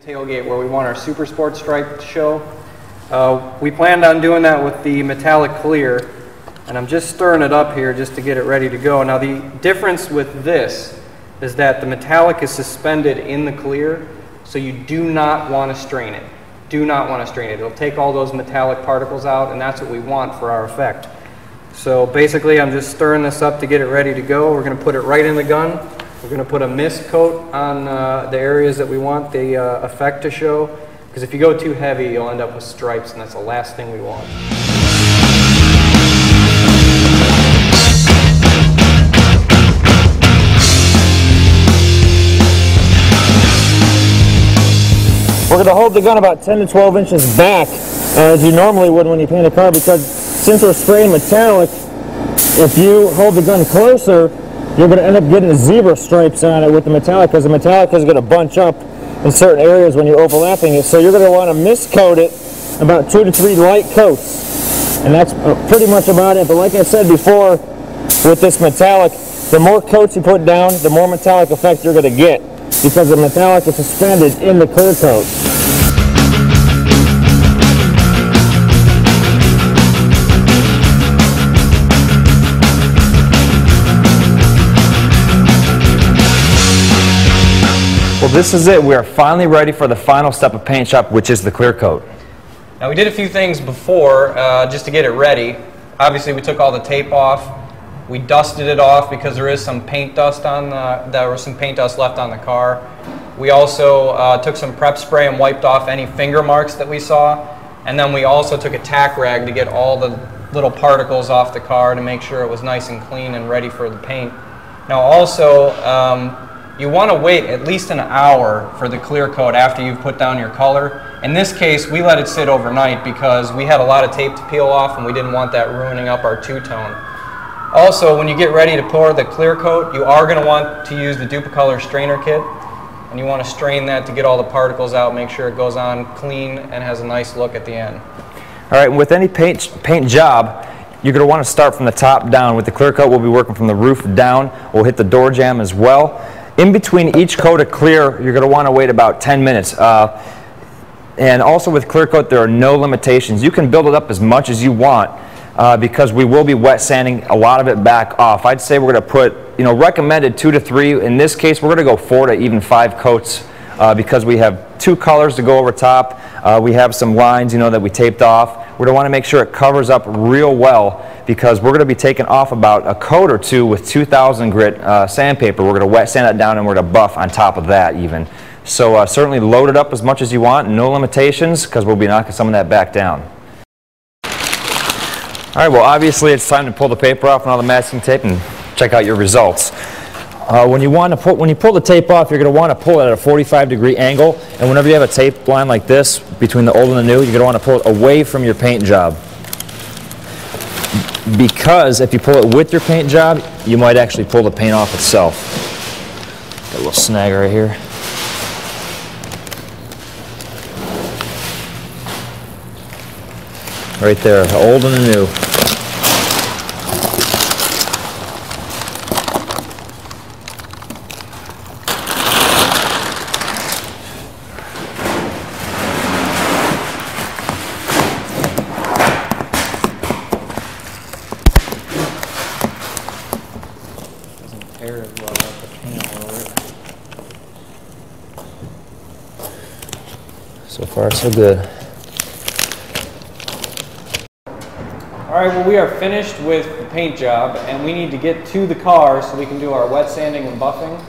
tailgate where we want our Super Sport stripe to show. We planned on doing that with the metallic clear, and I'm just stirring it up here just to get it ready to go. Now the difference with this is that the metallic is suspended in the clear, so you do not want to strain it. Do not want to strain it. It'll take all those metallic particles out, and that's what we want for our effect. So basically I'm just stirring this up to get it ready to go. We're going to put it right in the gun. We're going to put a mist coat on the areas that we want the effect to show, because if you go too heavy you'll end up with stripes, and that's the last thing we want. We're going to hold the gun about 10 to 12 inches back as you normally would when you paint a car, because since we're spraying metallic, if you hold the gun closer, you're going to end up getting zebra stripes on it with the metallic, because the metallic is going to bunch up in certain areas when you're overlapping it. So you're going to want to mist coat it about 2 to 3 light coats, and that's pretty much about it. But like I said before, with this metallic, the more coats you put down, the more metallic effect you're going to get, because the metallic is suspended in the clear coat. Well, this is it. We are finally ready for the final step of paint shop, which is the clear coat. Now we did a few things before just to get it ready. Obviously we took all the tape off. We dusted it off because there is some paint dust on there was some paint dust left on the car. We also took some prep spray and wiped off any finger marks that we saw, and then we also took a tack rag to get all the little particles off the car to make sure it was nice and clean and ready for the paint. Now also you want to wait at least an hour for the clear coat after you've put down your color. In this case, we let it sit overnight because we had a lot of tape to peel off and we didn't want that ruining up our two-tone. Also, when you get ready to pour the clear coat, you are going to want to use the Duplicolor strainer kit, and you want to strain that to get all the particles out, make sure it goes on clean and has a nice look at the end. All right, with any paint job, you're going to want to start from the top down. With the clear coat, we'll be working from the roof down. We'll hit the door jamb as well. In between each coat of clear, you're going to want to wait about 10 minutes. And also with clear coat, there are no limitations. You can build it up as much as you want because we will be wet sanding a lot of it back off. I'd say we're going to put, recommended 2 to 3. In this case, we're going to go 4 to even 5 coats because we have 2 colors to go over top. We have some lines, that we taped off. We're going to want to make sure it covers up real well, because we're going to be taking off about a coat or 2 with 2000 grit sandpaper. We're going to wet sand that down, and we're going to buff on top of that even. So certainly load it up as much as you want, no limitations, because we'll be knocking some of that back down. All right, well obviously it's time to pull the paper off and all the masking tape and check out your results. When you pull the tape off, you're going to want to pull it at a 45-degree angle, and whenever you have a tape line like this between the old and the new, you're going to want to pull it away from your paint job. Because if you pull it with your paint job, you might actually pull the paint off itself. Got a little snag right here. Right there, the old and the new. So far, so good. All right, well we are finished with the paint job, and we need to get to the car so we can do our wet sanding and buffing.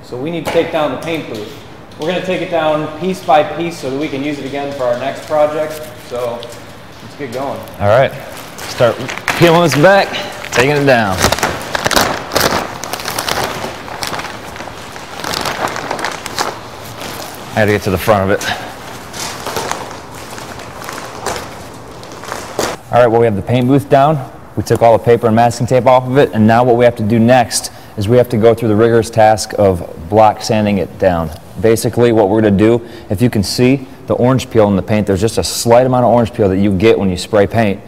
So we need to take down the paint booth. We're going to take it down piece by piece so that we can use it again for our next project. So let's get going. All right, start peeling this back, taking it down. I had to get to the front of it. All right, well we have the paint booth down. We took all the paper and masking tape off of it, and now what we have to do next is we have to go through the rigorous task of block sanding it down. Basically what we're going to do, if you can see the orange peel in the paint, there's just a slight amount of orange peel that you get when you spray paint.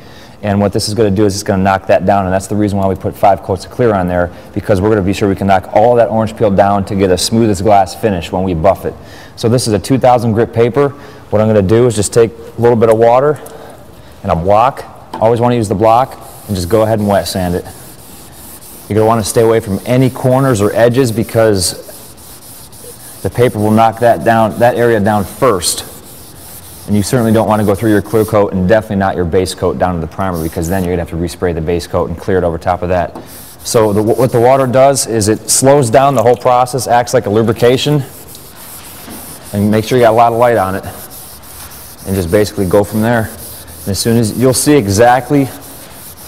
And what this is going to do is it's going to knock that down, and that's the reason why we put 5 coats of clear on there, because we're going to be sure we can knock all that orange peel down to get a smooth as glass finish when we buff it. So this is a 2000 grit paper. What I'm going to do is just take a little bit of water and a block. Always want to use the block, and just go ahead and wet sand it. You're going to want to stay away from any corners or edges, because the paper will knock that area down first. And you certainly don't want to go through your clear coat, and definitely not your base coat down to the primer, because then you're going to have to respray the base coat and clear it over top of that. So what the water does is it slows down the whole process, acts like a lubrication, and make sure you got a lot of light on it. And just basically go from there. And as soon as you'll see exactly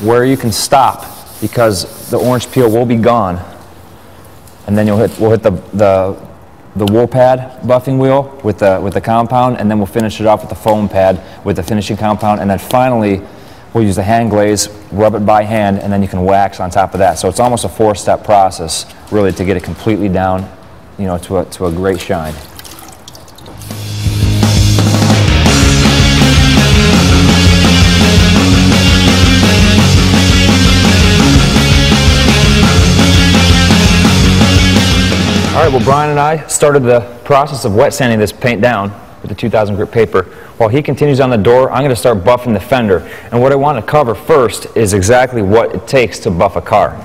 where you can stop, because the orange peel will be gone. And then we'll hit the wool pad buffing wheel with the compound, and then we'll finish it off with the foam pad with the finishing compound, and then finally we'll use the hand glaze, rub it by hand, and then you can wax on top of that. So it's almost a 4-step process really to get it completely down, you know, to a great shine. All right, well, Brian and I started the process of wet sanding this paint down with the 2000 grit paper. While he continues on the door, I'm going to start buffing the fender. And what I want to cover first is exactly what it takes to buff a car.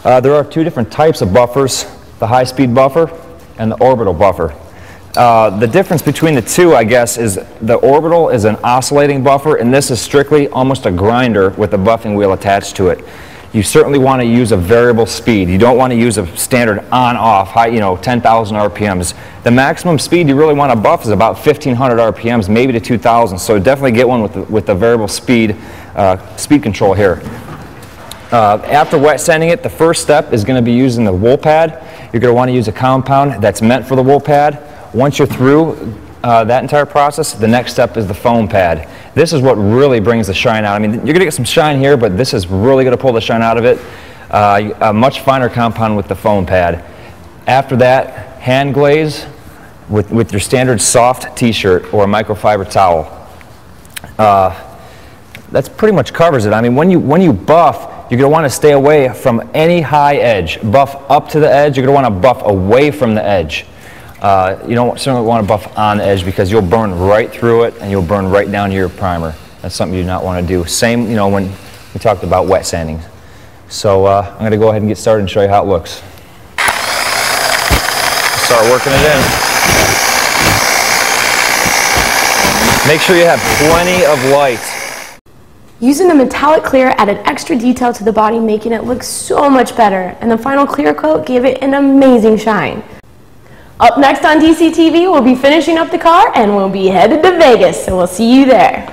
There are 2 different types of buffers, the high-speed buffer and the orbital buffer. The difference between the two, I guess, is the orbital is an oscillating buffer, and this is strictly almost a grinder with a buffing wheel attached to it. You certainly want to use a variable speed. You don't want to use a standard on-off, high, you know, 10,000 RPMs. The maximum speed you really want to buff is about 1,500 RPMs, maybe to 2,000. So definitely get one with the variable speed control here. After wet sanding it, the first step is going to be using the wool pad. You're going to want to use a compound that's meant for the wool pad. Once you're through that entire process, the next step is the foam pad. This is what really brings the shine out. I mean, you're going to get some shine here, but this is really going to pull the shine out of it. A much finer compound with the foam pad. After that, hand glaze with your standard soft t-shirt or a microfiber towel. That's pretty much covers it. I mean, when you buff, you're going to want to stay away from any high edge. Buff up to the edge. You're going to want to buff away from the edge. You don't certainly want to buff on the edge, because you'll burn right through it and you'll burn right down to your primer. That's something you do not want to do. Same, you know, when we talked about wet sanding. So I'm going to go ahead and get started and show you how it looks. Start working it in. Make sure you have plenty of light. Using the metallic clear added extra detail to the body, making it look so much better, and the final clear coat gave it an amazing shine. Up next on DCTV, we'll be finishing up the car and we'll be headed to Vegas, so we'll see you there.